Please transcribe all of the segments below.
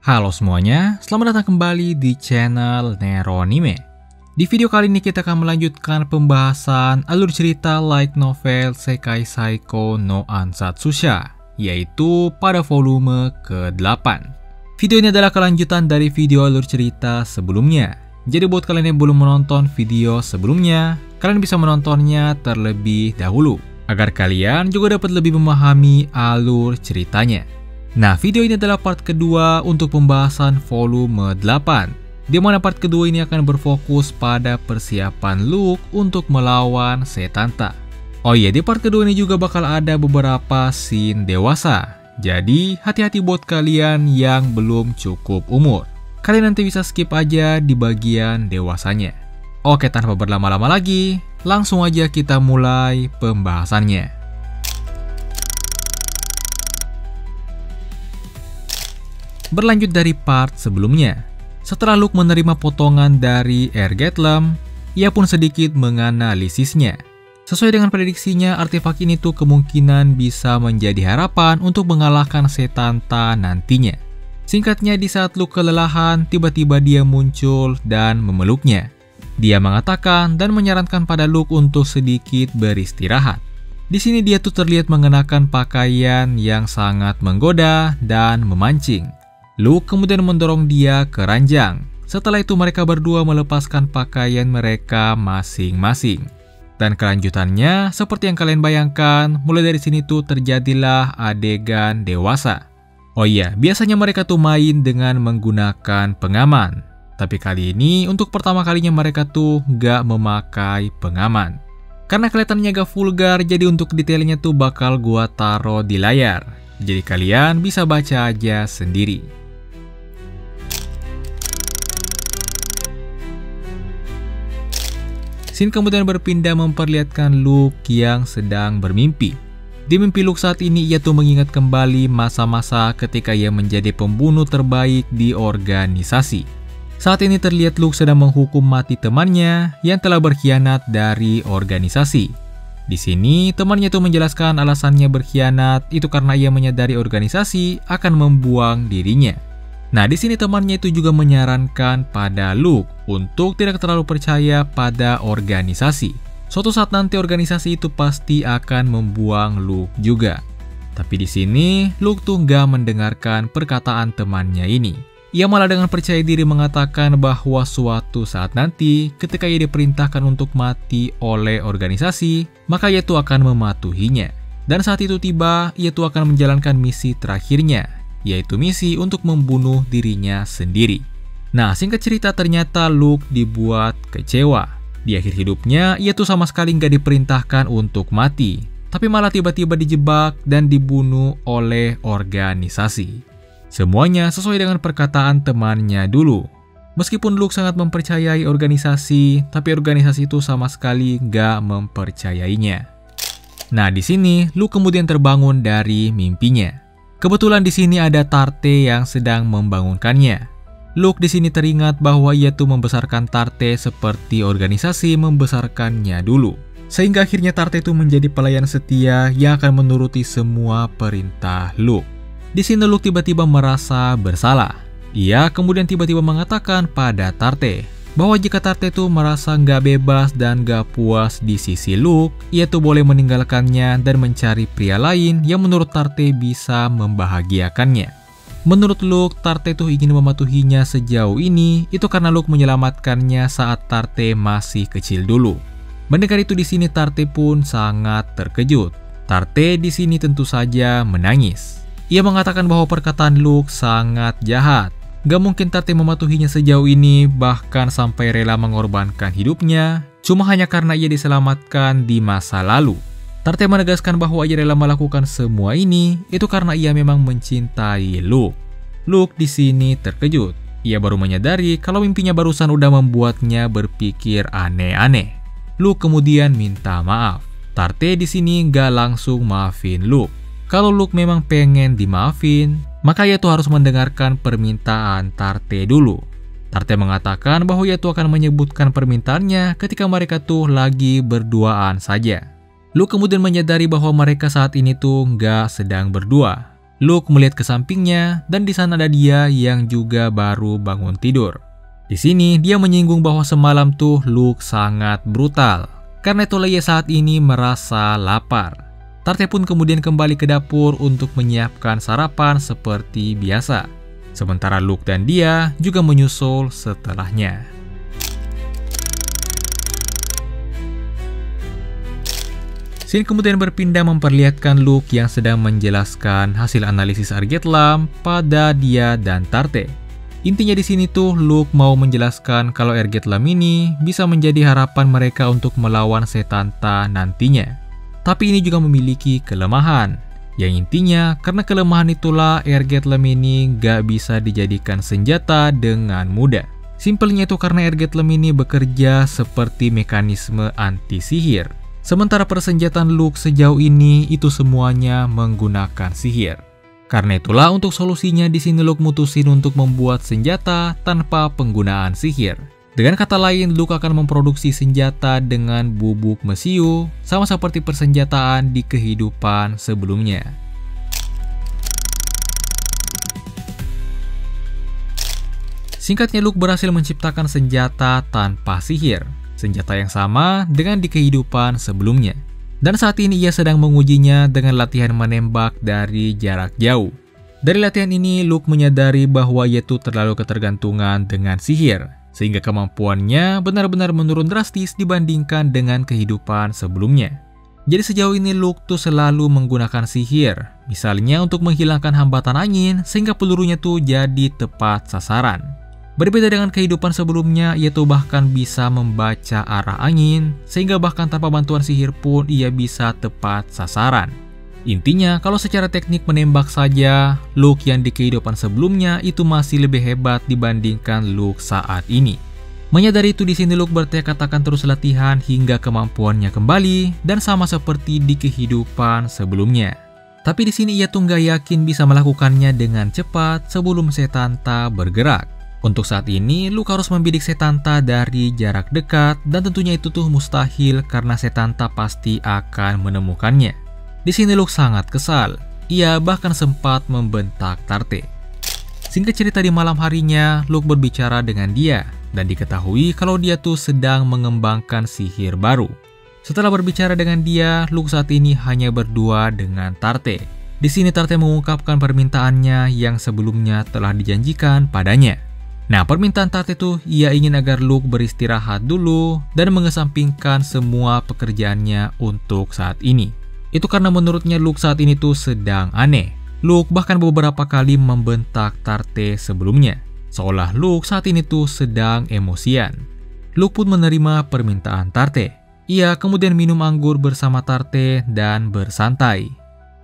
Halo semuanya, selamat datang kembali di channel Neronime. Di video kali ini kita akan melanjutkan pembahasan alur cerita light novel Sekai Saiko no Ansatsusha, yaitu pada volume ke-8. Video ini adalah kelanjutan dari video alur cerita sebelumnya. Jadi buat kalian yang belum menonton video sebelumnya, kalian bisa menontonnya terlebih dahulu, agar kalian juga dapat lebih memahami alur ceritanya. Nah, video ini adalah part kedua untuk pembahasan volume 8, di mana part kedua ini akan berfokus pada persiapan Luke untuk melawan Setanta. Oh iya, di part kedua ini juga bakal ada beberapa scene dewasa, jadi hati-hati buat kalian yang belum cukup umur. Kalian nanti bisa skip aja di bagian dewasanya. Oke, tanpa berlama-lama lagi, langsung aja kita mulai pembahasannya. Berlanjut dari part sebelumnya, setelah Luke menerima potongan dari Ergetlem, ia pun sedikit menganalisisnya. Sesuai dengan prediksinya, artefak ini tuh kemungkinan bisa menjadi harapan untuk mengalahkan Setanta nantinya. Singkatnya, di saat Luke kelelahan, tiba-tiba dia muncul dan memeluknya. Dia mengatakan dan menyarankan pada Luke untuk sedikit beristirahat. Di sini dia tuh terlihat mengenakan pakaian yang sangat menggoda dan memancing. Luke kemudian mendorong dia ke ranjang. Setelah itu mereka berdua melepaskan pakaian mereka masing-masing. Dan kelanjutannya seperti yang kalian bayangkan, mulai dari sini tuh terjadilah adegan dewasa. Oh iya, biasanya mereka tuh main dengan menggunakan pengaman. Tapi kali ini untuk pertama kalinya mereka tuh gak memakai pengaman. Karena kelihatannya agak vulgar, jadi untuk detailnya tuh bakal gua taruh di layar. Jadi kalian bisa baca aja sendiri. Scene kemudian berpindah memperlihatkan Luke yang sedang bermimpi. Di mimpi Luke saat ini ia tuh mengingat kembali masa-masa ketika ia menjadi pembunuh terbaik di organisasi. Saat ini terlihat Luke sedang menghukum mati temannya yang telah berkhianat dari organisasi. Di sini temannya tuh menjelaskan alasannya berkhianat itu karena ia menyadari organisasi akan membuang dirinya. Nah, di sini temannya itu juga menyarankan pada Luke untuk tidak terlalu percaya pada organisasi. Suatu saat nanti organisasi itu pasti akan membuang Luke juga. Tapi di sini Luke tuh gak mendengarkan perkataan temannya ini. Ia malah dengan percaya diri mengatakan bahwa suatu saat nanti ketika ia diperintahkan untuk mati oleh organisasi, maka ia tuh akan mematuhinya. Dan saat itu tiba, ia tuh akan menjalankan misi terakhirnya, yaitu misi untuk membunuh dirinya sendiri. Nah, singkat cerita ternyata Luke dibuat kecewa. Di akhir hidupnya, ia tuh sama sekali nggak diperintahkan untuk mati, tapi malah tiba-tiba dijebak dan dibunuh oleh organisasi. Semuanya sesuai dengan perkataan temannya dulu. Meskipun Luke sangat mempercayai organisasi, tapi organisasi itu sama sekali nggak mempercayainya. Nah, di sini Luke kemudian terbangun dari mimpinya. Kebetulan di sini ada Tarte yang sedang membangunkannya. Luke di sini teringat bahwa ia tuh membesarkan Tarte seperti organisasi membesarkannya dulu. Sehingga akhirnya Tarte itu menjadi pelayan setia yang akan menuruti semua perintah Luke. Di sini Luke tiba-tiba merasa bersalah. Ia kemudian tiba-tiba mengatakan pada Tarte bahwa jika Tarte tuh merasa nggak bebas dan nggak puas di sisi Luke, ia tuh boleh meninggalkannya dan mencari pria lain yang menurut Tarte bisa membahagiakannya. Menurut Luke, Tarte tuh ingin mematuhinya sejauh ini itu karena Luke menyelamatkannya saat Tarte masih kecil dulu. Mendengar itu di sini Tarte pun sangat terkejut. Tarte di sini tentu saja menangis. Ia mengatakan bahwa perkataan Luke sangat jahat. Gak mungkin Tarte mematuhinya sejauh ini, bahkan sampai rela mengorbankan hidupnya, cuma hanya karena ia diselamatkan di masa lalu. Tarte menegaskan bahwa ia rela melakukan semua ini, itu karena ia memang mencintai Luke. Luke di sini terkejut. Ia baru menyadari kalau mimpinya barusan udah membuatnya berpikir aneh-aneh. Luke kemudian minta maaf. Tarte di sini gak langsung maafin Luke. Kalau Luke memang pengen dimaafin, maka ia tuh harus mendengarkan permintaan Tarte dulu. Tarte mengatakan bahwa ia tuh akan menyebutkan permintaannya ketika mereka tuh lagi berduaan saja. Luke kemudian menyadari bahwa mereka saat ini tuh nggak sedang berdua. Luke melihat ke sampingnya dan di sana ada dia yang juga baru bangun tidur. Di sini dia menyinggung bahwa semalam tuh Luke sangat brutal. Karena itulah ia saat ini merasa lapar. Tarte pun kemudian kembali ke dapur untuk menyiapkan sarapan seperti biasa. Sementara Luke dan dia juga menyusul setelahnya. Scene kemudian berpindah memperlihatkan Luke yang sedang menjelaskan hasil analisis Argetlam pada dia dan Tarte. Intinya di sini tuh Luke mau menjelaskan kalau Argetlam ini bisa menjadi harapan mereka untuk melawan Setanta nantinya. Tapi ini juga memiliki kelemahan. Yang intinya karena kelemahan itulah Argetlam ini gak bisa dijadikan senjata dengan mudah. Simpelnya itu karena Argetlam ini bekerja seperti mekanisme anti-sihir. Sementara persenjataan Luke sejauh ini itu semuanya menggunakan sihir. Karena itulah untuk solusinya di sini Luke mutusin untuk membuat senjata tanpa penggunaan sihir. Dengan kata lain, Luke akan memproduksi senjata dengan bubuk mesiu, sama seperti persenjataan di kehidupan sebelumnya. Singkatnya, Luke berhasil menciptakan senjata tanpa sihir. Senjata yang sama dengan di kehidupan sebelumnya. Dan saat ini ia sedang mengujinya dengan latihan menembak dari jarak jauh. Dari latihan ini, Luke menyadari bahwa ia tuh terlalu ketergantungan dengan sihir, sehingga kemampuannya benar-benar menurun drastis dibandingkan dengan kehidupan sebelumnya. Jadi sejauh ini Luke tuh selalu menggunakan sihir, misalnya untuk menghilangkan hambatan angin sehingga pelurunya tuh jadi tepat sasaran. Berbeda dengan kehidupan sebelumnya, ia tuh bahkan bisa membaca arah angin, sehingga bahkan tanpa bantuan sihir pun ia bisa tepat sasaran. Intinya, kalau secara teknik menembak saja, Luke yang di kehidupan sebelumnya itu masih lebih hebat dibandingkan Luke saat ini. Menyadari itu di sini Luke bertekad akan terus latihan hingga kemampuannya kembali dan sama seperti di kehidupan sebelumnya. Tapi di sini ia tuh nggak yakin bisa melakukannya dengan cepat sebelum Setanta bergerak. Untuk saat ini, Luke harus membidik Setanta dari jarak dekat dan tentunya itu tuh mustahil karena Setanta pasti akan menemukannya. Di sini Luke sangat kesal. Ia bahkan sempat membentak Tarte. Singkat cerita di malam harinya, Luke berbicara dengan dia dan diketahui kalau dia tuh sedang mengembangkan sihir baru. Setelah berbicara dengan dia, Luke saat ini hanya berdua dengan Tarte. Di sini Tarte mengungkapkan permintaannya yang sebelumnya telah dijanjikan padanya. Nah, permintaan Tarte tuh ia ingin agar Luke beristirahat dulu dan mengesampingkan semua pekerjaannya untuk saat ini. Itu karena menurutnya Luke saat ini tuh sedang aneh. Luke bahkan beberapa kali membentak Tarte sebelumnya, seolah Luke saat ini tuh sedang emosian. Luke pun menerima permintaan Tarte. Ia kemudian minum anggur bersama Tarte dan bersantai.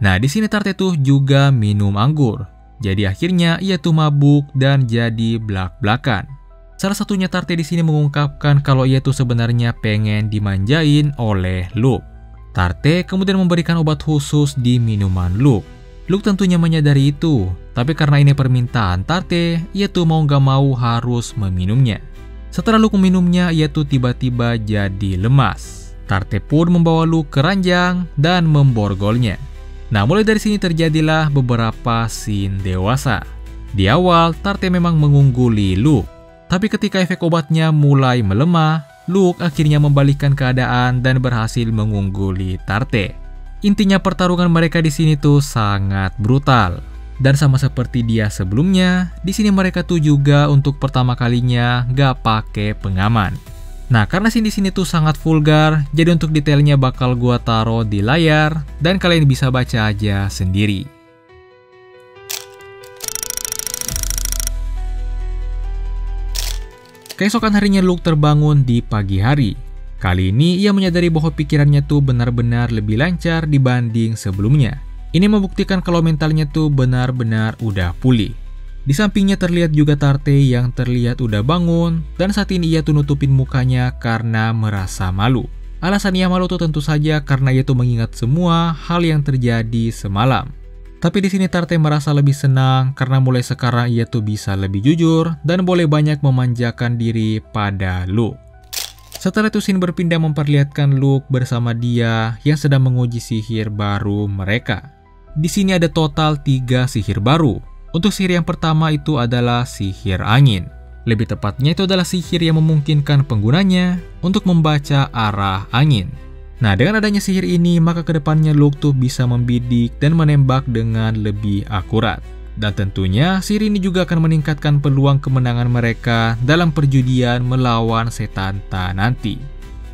Nah, di sini Tarte tuh juga minum anggur. Jadi akhirnya ia tuh mabuk dan jadi blak-blakan. Salah satunya Tarte di sini mengungkapkan kalau ia tuh sebenarnya pengen dimanjain oleh Luke. Tarte kemudian memberikan obat khusus di minuman Luke. Luke tentunya menyadari itu, tapi karena ini permintaan Tarte, ia tuh mau gak mau harus meminumnya. Setelah Luke meminumnya, ia tuh tiba-tiba jadi lemas. Tarte pun membawa Luke ke ranjang dan memborgolnya. Nah, mulai dari sini terjadilah beberapa scene dewasa. Di awal, Tarte memang mengungguli Luke. Tapi ketika efek obatnya mulai melemah, Luke akhirnya membalikkan keadaan dan berhasil mengungguli Tarte. Intinya pertarungan mereka di sini tuh sangat brutal. Dan sama seperti dia sebelumnya, di sini mereka tuh juga untuk pertama kalinya gak pakai pengaman. Nah, karena scene di sini tuh sangat vulgar, jadi untuk detailnya bakal gua taruh di layar dan kalian bisa baca aja sendiri. Keesokan harinya Luke terbangun di pagi hari. Kali ini ia menyadari bahwa pikirannya tuh benar-benar lebih lancar dibanding sebelumnya. Ini membuktikan kalau mentalnya tuh benar-benar udah pulih. Di sampingnya terlihat juga Tarte yang terlihat udah bangun dan saat ini ia tuh nutupin mukanya karena merasa malu. Alasan ia malu tuh tentu saja karena ia tuh mengingat semua hal yang terjadi semalam. Tapi di sini Tarte merasa lebih senang karena mulai sekarang ia tuh bisa lebih jujur dan boleh banyak memanjakan diri pada Luke. Setelah itu scene berpindah memperlihatkan Luke bersama dia yang sedang menguji sihir baru mereka. di sini ada total 3 sihir baru. Untuk sihir yang pertama itu adalah sihir angin. Lebih tepatnya itu adalah sihir yang memungkinkan penggunanya untuk membaca arah angin. Nah, dengan adanya sihir ini, maka kedepannya Luke tuh bisa membidik dan menembak dengan lebih akurat. Dan tentunya, sihir ini juga akan meningkatkan peluang kemenangan mereka dalam perjudian melawan Setanta nanti.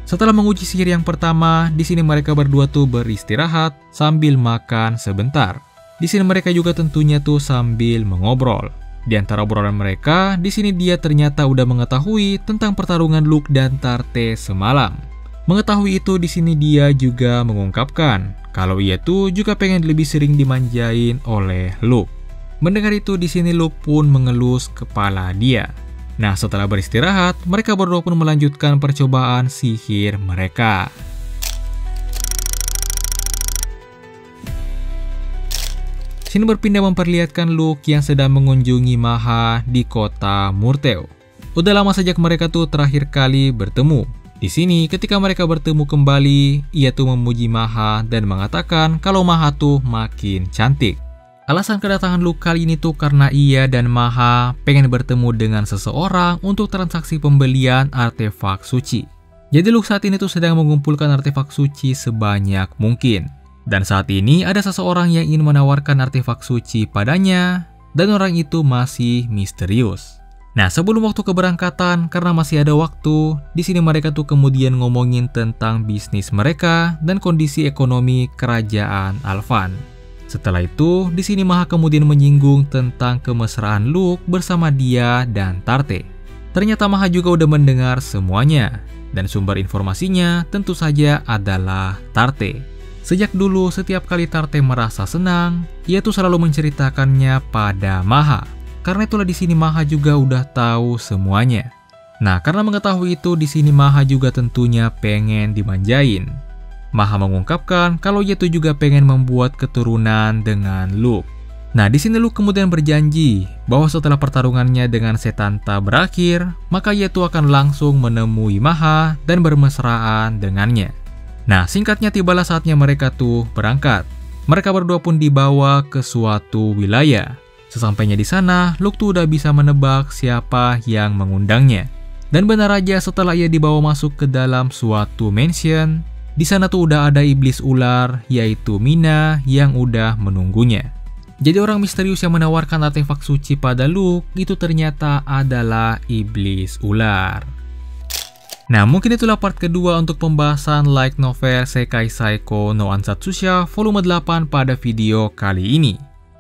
Setelah menguji sihir yang pertama, di sini mereka berdua tuh beristirahat sambil makan sebentar. Di sini mereka juga tentunya tuh sambil mengobrol. Di antara obrolan mereka, di sini dia ternyata udah mengetahui tentang pertarungan Luke dan Tarte semalam. Mengetahui itu, di sini dia juga mengungkapkan kalau ia tuh juga pengen lebih sering dimanjain oleh Luke. Mendengar itu, di sini Luke pun mengelus kepala dia. Nah, setelah beristirahat, mereka berdua pun melanjutkan percobaan sihir mereka. Sini berpindah memperlihatkan Luke yang sedang mengunjungi Maha di kota Murteu. Udah lama sejak mereka tuh terakhir kali bertemu. Di sini, ketika mereka bertemu kembali, ia tuh memuji Maha dan mengatakan kalau Maha tuh makin cantik. Alasan kedatangan Luke kali ini tuh karena ia dan Maha pengen bertemu dengan seseorang untuk transaksi pembelian artefak suci. Jadi Luke saat ini tuh sedang mengumpulkan artefak suci sebanyak mungkin. Dan saat ini ada seseorang yang ingin menawarkan artefak suci padanya, dan orang itu masih misterius. Nah, sebelum waktu keberangkatan, karena masih ada waktu, di sini mereka tuh kemudian ngomongin tentang bisnis mereka dan kondisi ekonomi kerajaan Alvan. Setelah itu, di sini Maha kemudian menyinggung tentang kemesraan Luke bersama dia dan Tarte. Ternyata Maha juga udah mendengar semuanya, dan sumber informasinya tentu saja adalah Tarte. Sejak dulu, setiap kali Tarte merasa senang, ia tuh selalu menceritakannya pada Maha. Karena itulah di sini Maha juga udah tahu semuanya. Nah, karena mengetahui itu, di sini Maha juga tentunya pengen dimanjain. Maha mengungkapkan kalau ia tuh juga pengen membuat keturunan dengan Luke. Nah, di sini Luke kemudian berjanji bahwa setelah pertarungannya dengan Setanta berakhir, maka ia tuh akan langsung menemui Maha dan bermesraan dengannya. Nah, singkatnya tibalah saatnya mereka tuh berangkat. Mereka berdua pun dibawa ke suatu wilayah. Sesampainya di sana, Luke tuh udah bisa menebak siapa yang mengundangnya. Dan benar aja setelah ia dibawa masuk ke dalam suatu mansion, di sana tuh udah ada iblis ular, yaitu Mina yang udah menunggunya. Jadi orang misterius yang menawarkan artefak suci pada Luke itu ternyata adalah iblis ular. Nah, mungkin itulah part kedua untuk pembahasan light novel Sekai Saiko no Ansatsusha volume 8 pada video kali ini.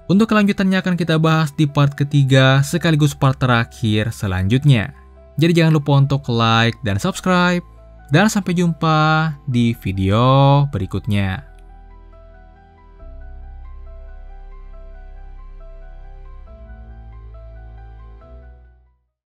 Untuk kelanjutannya akan kita bahas di part ketiga sekaligus part terakhir selanjutnya. Jadi jangan lupa untuk like dan subscribe. Dan sampai jumpa di video berikutnya.